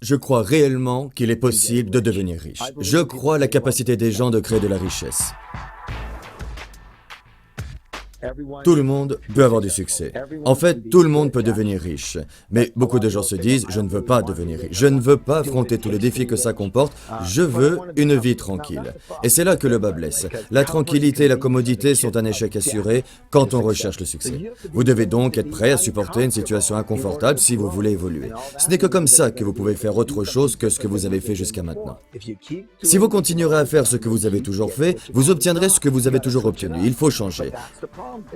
Je crois réellement qu'il est possible de devenir riche. Je crois à la capacité des gens de créer de la richesse. Tout le monde peut avoir du succès. En fait, tout le monde peut devenir riche. Mais beaucoup de gens se disent, je ne veux pas devenir riche. Je ne veux pas affronter tous les défis que ça comporte. Je veux une vie tranquille. Et c'est là que le bas blesse. La tranquillité et la commodité sont un échec assuré quand on recherche le succès. Vous devez donc être prêt à supporter une situation inconfortable si vous voulez évoluer. Ce n'est que comme ça que vous pouvez faire autre chose que ce que vous avez fait jusqu'à maintenant. Si vous continuerez à faire ce que vous avez toujours fait, vous obtiendrez ce que vous avez toujours obtenu. Il faut changer.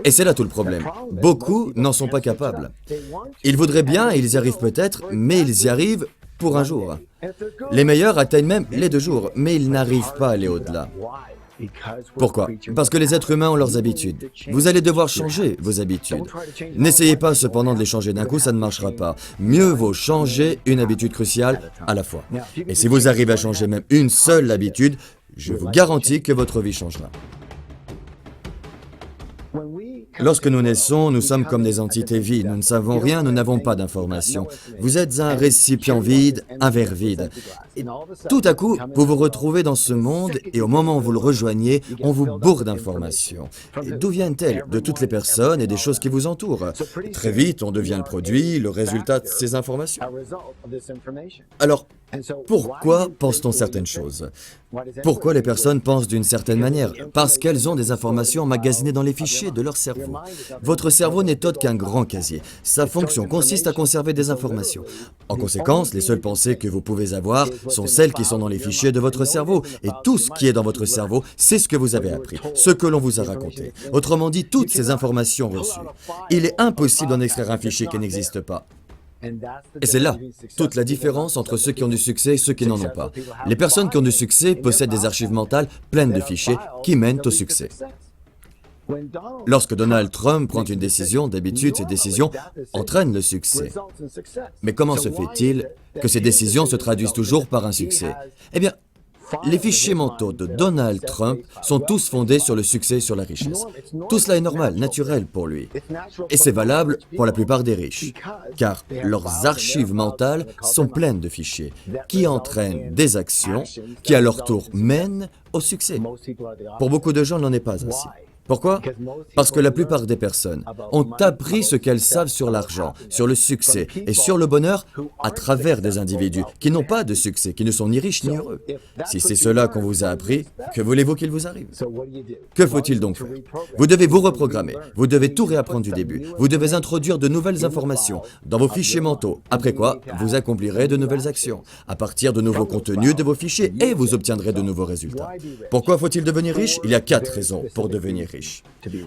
Et c'est là tout le problème. Beaucoup n'en sont pas capables. Ils voudraient bien, ils y arrivent peut-être, mais ils y arrivent pour un jour. Les meilleurs atteignent même les 2 jours, mais ils n'arrivent pas à aller au-delà. Pourquoi? Parce que les êtres humains ont leurs habitudes. Vous allez devoir changer vos habitudes. N'essayez pas cependant de les changer d'un coup, ça ne marchera pas. Mieux vaut changer une habitude cruciale à la fois. Et si vous arrivez à changer même une seule habitude, je vous garantis que votre vie changera. Lorsque nous naissons, nous sommes comme des entités vides. Nous ne savons rien, nous n'avons pas d'informations. Vous êtes un récipient vide, un verre vide. Et tout à coup, vous vous retrouvez dans ce monde et au moment où vous le rejoignez, on vous bourre d'informations. Et d'où viennent-elles? De toutes les personnes et des choses qui vous entourent. Très vite, on devient le produit, le résultat de ces informations. Alors, pourquoi pense-t-on certaines choses? Pourquoi les personnes pensent d'une certaine manière? Parce qu'elles ont des informations emmagasinées dans les fichiers de leur cerveau. Votre cerveau n'est autre qu'un grand casier. Sa fonction consiste à conserver des informations. En conséquence, les seules pensées que vous pouvez avoir sont celles qui sont dans les fichiers de votre cerveau. Et tout ce qui est dans votre cerveau, c'est ce que vous avez appris, ce que l'on vous a raconté. Autrement dit, toutes ces informations reçues. Il est impossible d'en extraire un fichier qui n'existe pas. Et c'est là toute la différence entre ceux qui ont du succès et ceux qui n'en ont pas. Les personnes qui ont du succès possèdent des archives mentales pleines de fichiers qui mènent au succès. Lorsque Donald Trump prend une décision, d'habitude, ces décisions entraînent le succès. Mais comment se fait-il que ces décisions se traduisent toujours par un succès? Eh bien, les fichiers mentaux de Donald Trump sont tous fondés sur le succès et sur la richesse. Tout cela est normal, naturel pour lui. Et c'est valable pour la plupart des riches, car leurs archives mentales sont pleines de fichiers qui entraînent des actions qui à leur tour mènent au succès. Pour beaucoup de gens, il n'en est pas ainsi. Pourquoi? Parce que la plupart des personnes ont appris ce qu'elles savent sur l'argent, sur le succès et sur le bonheur à travers des individus qui n'ont pas de succès, qui ne sont ni riches ni heureux. Si c'est cela qu'on vous a appris, que voulez-vous qu'il vous arrive? Que faut-il donc faire? Vous devez vous reprogrammer, vous devez tout réapprendre du début, vous devez introduire de nouvelles informations dans vos fichiers mentaux, après quoi vous accomplirez de nouvelles actions, à partir de nouveaux contenus de vos fichiers et vous obtiendrez de nouveaux résultats. Pourquoi faut-il devenir riche? Il y a 4 raisons pour devenir riche.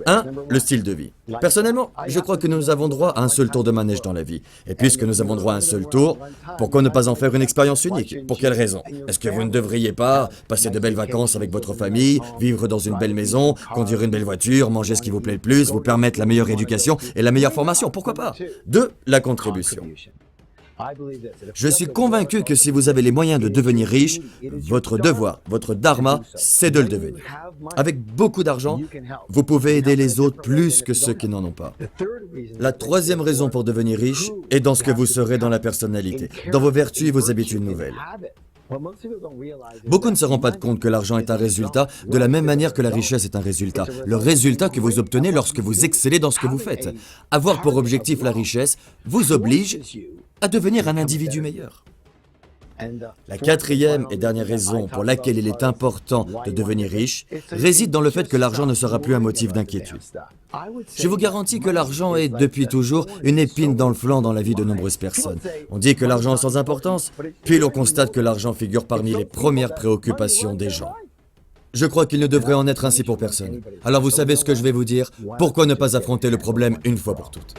1. Le style de vie. Personnellement, je crois que nous avons droit à un seul tour de manège dans la vie. Et puisque nous avons droit à un seul tour, pourquoi ne pas en faire une expérience unique? Pour quelle raison? Est-ce que vous ne devriez pas passer de belles vacances avec votre famille, vivre dans une belle maison, conduire une belle voiture, manger ce qui vous plaît le plus, vous permettre la meilleure éducation et la meilleure formation? Pourquoi pas? 2. La contribution. Je suis convaincu que si vous avez les moyens de devenir riche, votre devoir, votre dharma, c'est de le devenir. Avec beaucoup d'argent, vous pouvez aider les autres plus que ceux qui n'en ont pas. La 3e raison pour devenir riche est dans ce que vous serez dans la personnalité, dans vos vertus et vos habitudes nouvelles. Beaucoup ne se rendent pas compte que l'argent est un résultat de la même manière que la richesse est un résultat. Le résultat que vous obtenez lorsque vous excellez dans ce que vous faites. Avoir pour objectif la richesse vous oblige à devenir un individu meilleur. La 4e et dernière raison pour laquelle il est important de devenir riche réside dans le fait que l'argent ne sera plus un motif d'inquiétude. Je vous garantis que l'argent est depuis toujours une épine dans le flanc dans la vie de nombreuses personnes. On dit que l'argent est sans importance, puis l'on constate que l'argent figure parmi les premières préoccupations des gens. Je crois qu'il ne devrait en être ainsi pour personne. Alors vous savez ce que je vais vous dire? Pourquoi ne pas affronter le problème une fois pour toutes?